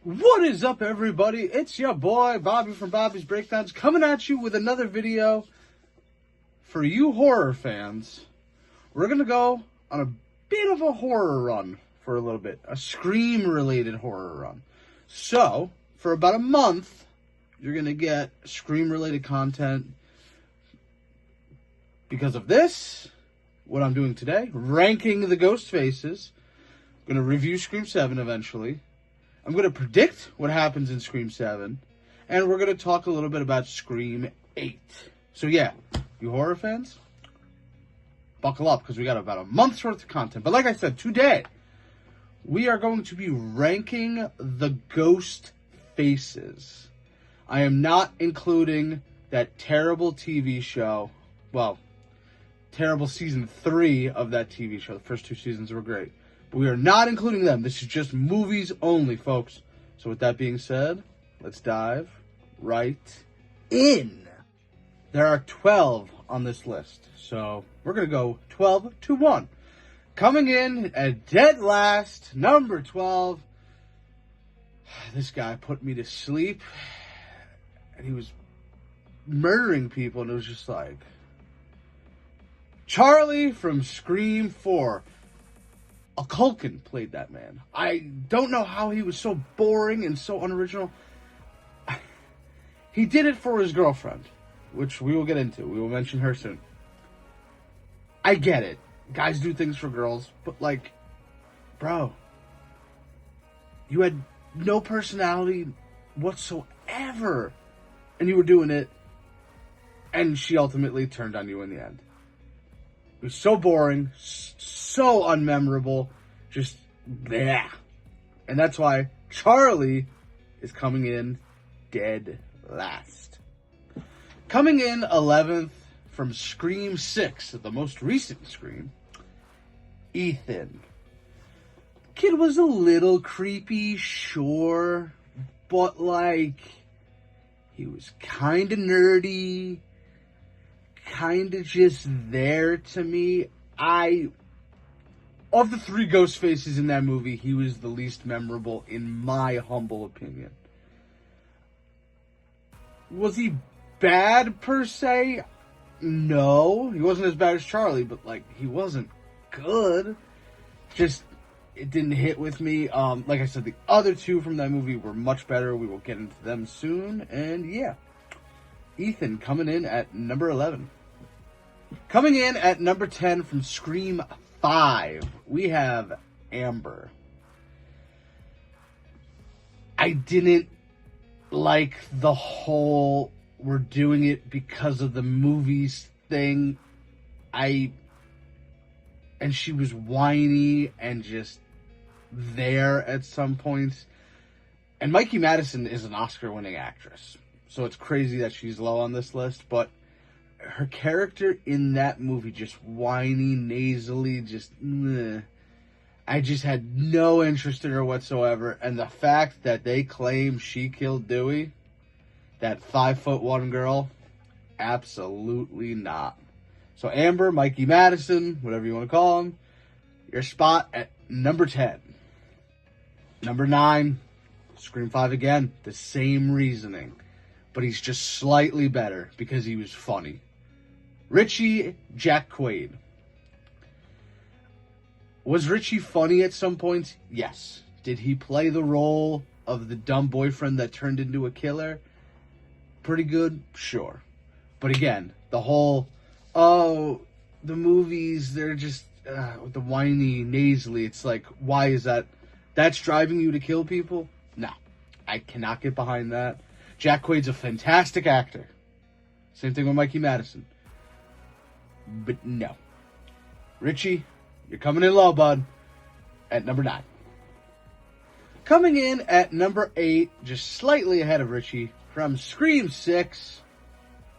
What is up, everybody? It's your boy, Bobby from Bobby's Breakdowns, coming at you with another video for you horror fans. We're going to go on a bit of a horror run for a little bit, a Scream-related horror run. So, for about a month, you're going to get Scream-related content. Because of this, what I'm doing today, ranking the Ghostfaces. I'm going to review Scream 7 eventually. I'm going to predict what happens in Scream 7. And we're going to talk a little bit about Scream 8. So yeah, you horror fans, buckle up because we got about a month's worth of content. But like I said, today, we are going to be ranking the Ghostfaces. I am not including that terrible TV show. Well, terrible season 3 of that TV show. The first 2 seasons were great. But we are not including them. This is just movies only, folks. So with that being said, let's dive right in. There are 12 on this list. So we're going to go 12 to 1. Coming in at dead last, number 12. This guy put me to sleep. And he was murdering people. And it was just like... Charlie from Scream 4. Culkin played that man. I don't know how he was so boring and so unoriginal. He did it for his girlfriend, which we will get into. We will mention her soon. I get it. Guys do things for girls, but like, bro, you had no personality whatsoever, and you were doing it, and she ultimately turned on you in the end. It was so boring, so unmemorable, just bleh. And that's why Charlie is coming in dead last. Coming in 11th from Scream 6, the most recent Scream, Ethan. Kid was a little creepy, sure, but like, he was kind of nerdy. Kind of just there to me. Of the 3 Ghostfaces in that movie, he was the least memorable in my humble opinion. Was he bad per se? No, he wasn't as bad as Charlie, but like, he wasn't good. Just, it didn't hit with me. Like I said, the other 2 from that movie were much better. We will get into them soon, and yeah. Ethan coming in at number 11. Coming in at number 10 from Scream 5, we have Amber. I didn't like the whole we're doing it because of the movies thing. And she was whiny and just there at some points. And Mikey Madison is an Oscar-winning actress. So it's crazy that she's low on this list, but her character in that movie, just whiny, nasally, just meh. I just had no interest in her whatsoever. And the fact that they claim she killed Dewey, that 5'1" girl, absolutely not. So Amber, Mikey Madison, whatever you want to call him, your spot at number 10. Number 9, Scream 5 again, the same reasoning. But he's just slightly better because he was funny. Richie Jack Quaid. Was Richie funny at some points? Yes. Did he play the role of the dumb boyfriend that turned into a killer? Pretty good? Sure. But again, the whole, the movies, they're just, the whiny, nasally, it's like, why is that? That's driving you to kill people? No. I cannot get behind that. Jack Quaid's a fantastic actor. Same thing with Mikey Madison. But no. Richie, you're coming in low, bud. At number 9. Coming in at number 8, just slightly ahead of Richie, from Scream 6,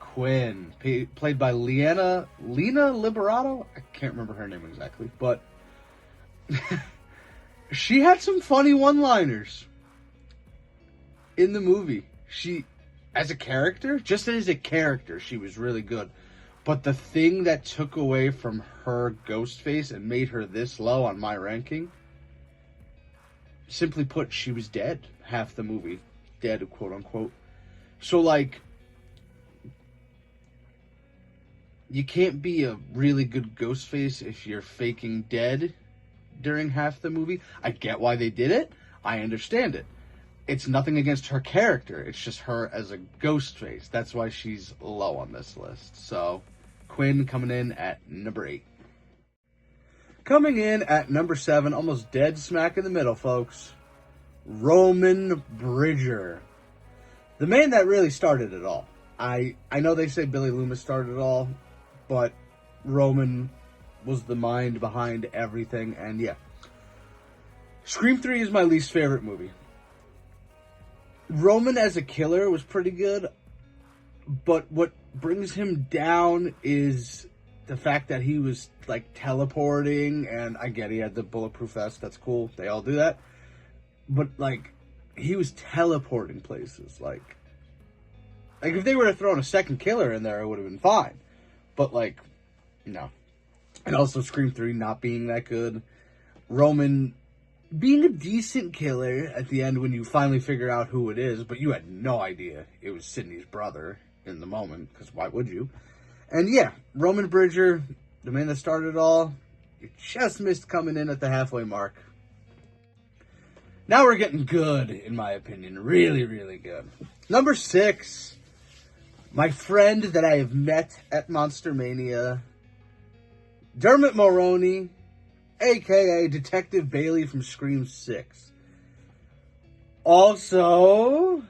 Quinn. Played by Lena Liberato? I can't remember her name exactly, but she had some funny one-liners in the movie. She, as a character, just as a character, she was really good. But the thing that took away from her Ghostface and made her this low on my ranking, simply put, she was dead half the movie. Dead, quote unquote. So, like, you can't be a really good Ghostface if you're faking dead during half the movie. I get why they did it. I understand it. It's nothing against her character. It's just her as a Ghostface. That's why she's low on this list. So, Quinn coming in at number 8. Coming in at number 7, almost dead smack in the middle, folks, Roman Bridger. The man that really started it all. I know they say Billy Loomis started it all, but Roman was the mind behind everything, and yeah. Scream 3 is my least favorite movie. Roman as a killer was pretty good, but what brings him down is the fact that he was, like, teleporting, and I get he had the bulletproof vest, that's cool, they all do that, but, like, he was teleporting places, like if they would have thrown a second killer in there, it would have been fine, but, like, no. And also Scream 3 not being that good, Roman being a decent killer at the end when you finally figure out who it is, but you had no idea it was Sidney's brother in the moment, because why would you? And yeah, Roman Bridger, the man that started it all, you just missed coming in at the halfway mark. Now we're getting good, in my opinion. Really, really good. Number 6, my friend that I have met at Monster Mania, Dermot Mulroney, a.k.a. Detective Bailey from Scream 6. Also,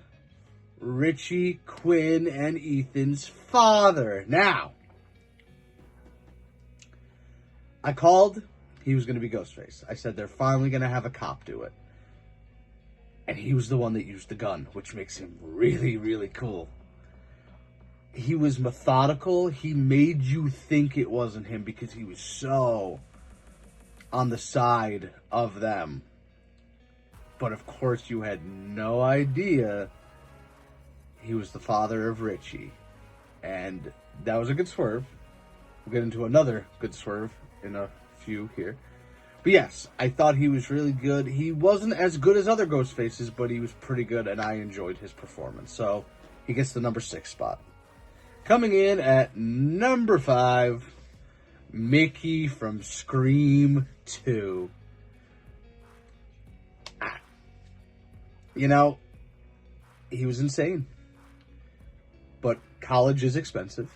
Richie, Quinn, and Ethan's father. Now, I called, he was going to be Ghostface. I said they're finally going to have a cop do it. And he was the one that used the gun, which makes him really, really cool. He was methodical. He made you think it wasn't him because he was so on the side of them. But of course you had no idea he was the father of Richie. And that was a good swerve. We'll get into another good swerve in a few here. But yes, I thought he was really good. He wasn't as good as other Ghostfaces, but he was pretty good and I enjoyed his performance. So he gets the number 6 spot. Coming in at number 5, Mickey from Scream 2. You know, he was insane. But college is expensive.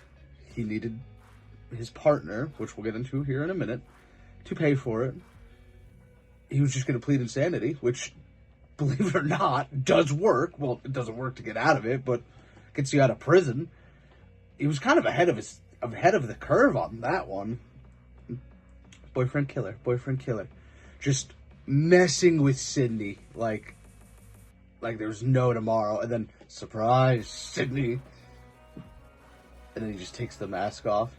He needed his partner, which we'll get into here in a minute, to pay for it. He was just going to plead insanity, which, believe it or not, does work. Well, it doesn't work to get out of it, but gets you out of prison. He was kind of ahead of the curve on that one. Boyfriend killer. Just messing with Sidney like there's no tomorrow. And then, surprise, Sidney. And then he just takes the mask off.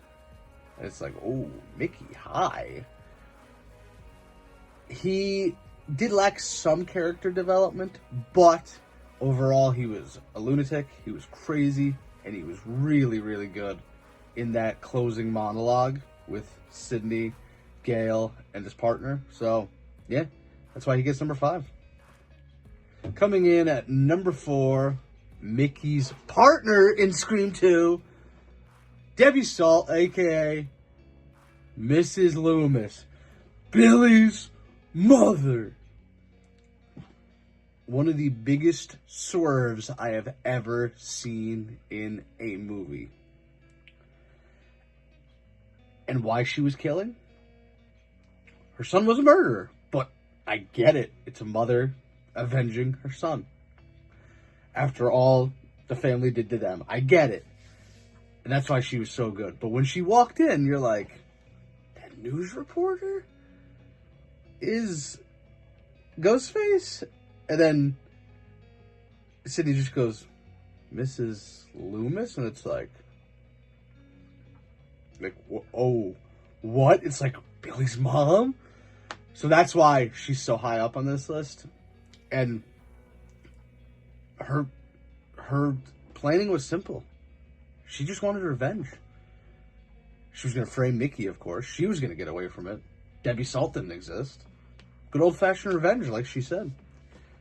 And it's like, oh, Mickey, hi. He did lack some character development, but overall he was a lunatic, he was crazy, and he was really, really good in that closing monologue with Sidney, Gale, and his partner. So, yeah, that's why he gets number 5. Coming in at number 4, Mickey's partner in Scream 2, Debbie Salt, a.k.a. Mrs. Loomis, Billy's mother. One of the biggest swerves I have ever seen in a movie. And why she was killing? Her son was a murderer, but I get it. It's a mother avenging her son. After all the family did to them. I get it. And that's why she was so good. But when she walked in, you're like, that news reporter is Ghostface? And then Sidney just goes, Mrs. Loomis? And it's like, oh, what? It's like Billy's mom? So that's why she's so high up on this list. And her planning was simple. She just wanted revenge. She was going to frame Mickey, of course. She was going to get away from it. Debbie Salt didn't exist. Good old-fashioned revenge, like she said.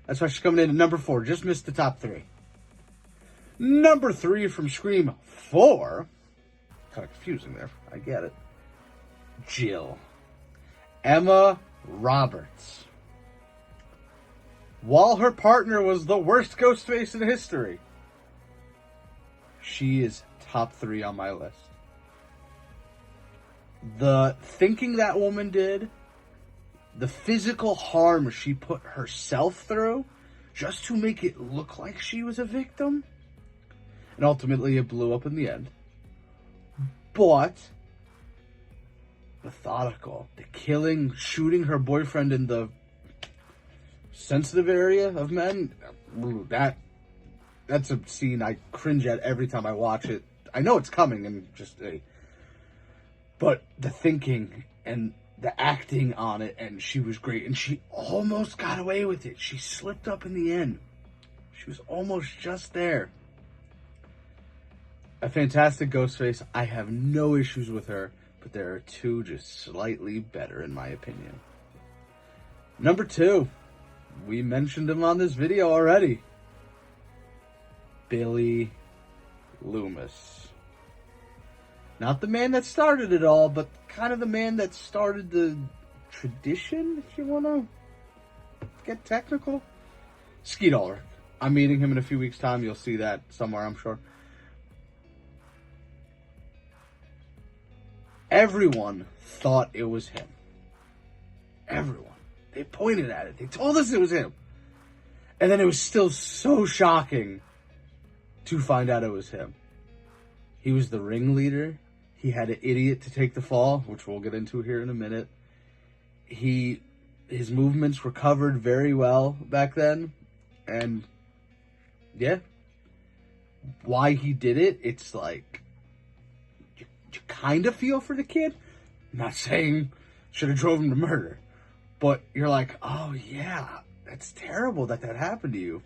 That's why she's coming in at number 4. Just missed the top 3. Number 3 from Scream 4. Kind of confusing there. I get it. Jill. Emma Roberts. While her partner was the worst Ghostface in history, she is top 3 on my list. The thinking that woman did, the physical harm she put herself through just to make it look like she was a victim, and ultimately it blew up in the end. But methodical, the killing, shooting her boyfriend in the sensitive area of men, that's a scene I cringe at every time I watch it. I know it's coming, and but the thinking and the acting on it, and she was great, and she almost got away with it. She slipped up in the end. She was almost just there. A fantastic Ghostface. I have no issues with her, but there are 2 just slightly better in my opinion. Number 2. We mentioned him on this video already. Billy Loomis. Not the man that started it all, but kind of the man that started the tradition, if you want to get technical. Skeet Ulrich. I'm meeting him in a few weeks' time. You'll see that somewhere, I'm sure. Everyone thought it was him. Everyone. They pointed at it. They told us it was him. And then it was still so shocking to find out it was him. He was the ringleader. He had an idiot to take the fall, which we'll get into here in a minute. His movements were covered very well back then. And, yeah. Why he did it, it's like, you kind of feel for the kid. I'm not saying should have drove him to murder. But you're like, oh yeah, that's terrible that happened to you.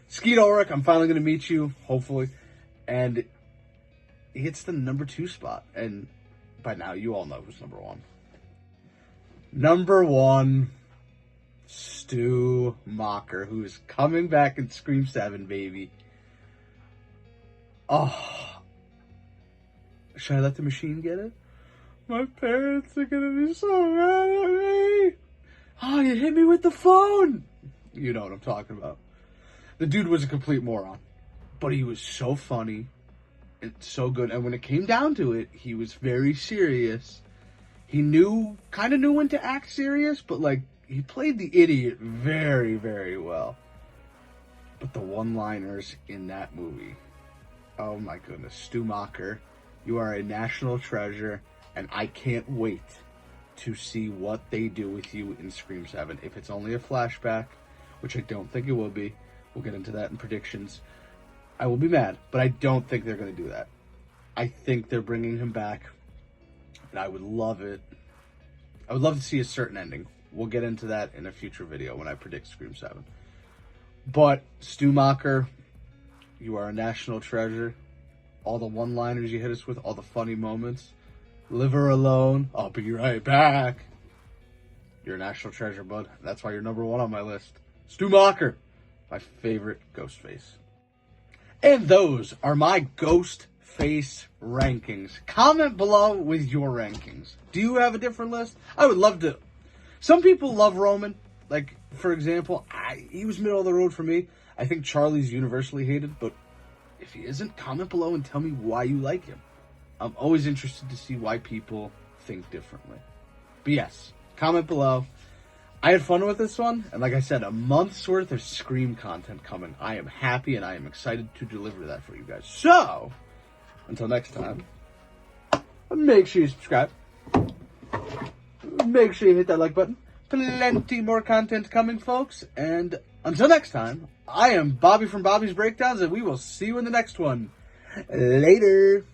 Skeet Ulrich, I'm finally going to meet you, hopefully. And he gets the number 2 spot. And by now, you all know who's number 1. Number 1, Stu Macher, who is coming back in Scream 7, baby. Oh. Should I let the machine get it? My parents are going to be so mad at me. Oh, you hit me with the phone. You know what I'm talking about. The dude was a complete moron. But he was so funny. It's so good. And when it came down to it, he was very serious. He kind of knew when to act serious, but like, he played the idiot very, very well. But the one-liners in that movie, oh my goodness. Stu Macher, you are a national treasure, and I can't wait to see what they do with you in Scream 7. If it's only a flashback, which I don't think it will be, we'll get into that in predictions, I will be mad, but I don't think they're going to do that. I think they're bringing him back, and I would love it. I would love to see a certain ending. We'll get into that in a future video when I predict Scream 7. But, Stu Macher, you are a national treasure. All the one-liners you hit us with, all the funny moments. Live her alone. I'll be right back. You're a national treasure, bud. That's why you're number 1 on my list. Stu Macher, my favorite Ghostface. And those are my Ghostface rankings. Comment below with your rankings. Do you have a different list? I would love to. Some people love Roman. Like, for example, he was middle of the road for me. I think Charlie's universally hated, but if he isn't, comment below and tell me why you like him. I'm always interested to see why people think differently. But yes, comment below. I had fun with this one, and like I said, a month's worth of Scream content coming. I am happy, and I am excited to deliver that for you guys. So, until next time, make sure you subscribe. Make sure you hit that like button. Plenty more content coming, folks. And until next time, I am Bobby from Bobby's Breakdowns, and we will see you in the next one. Later.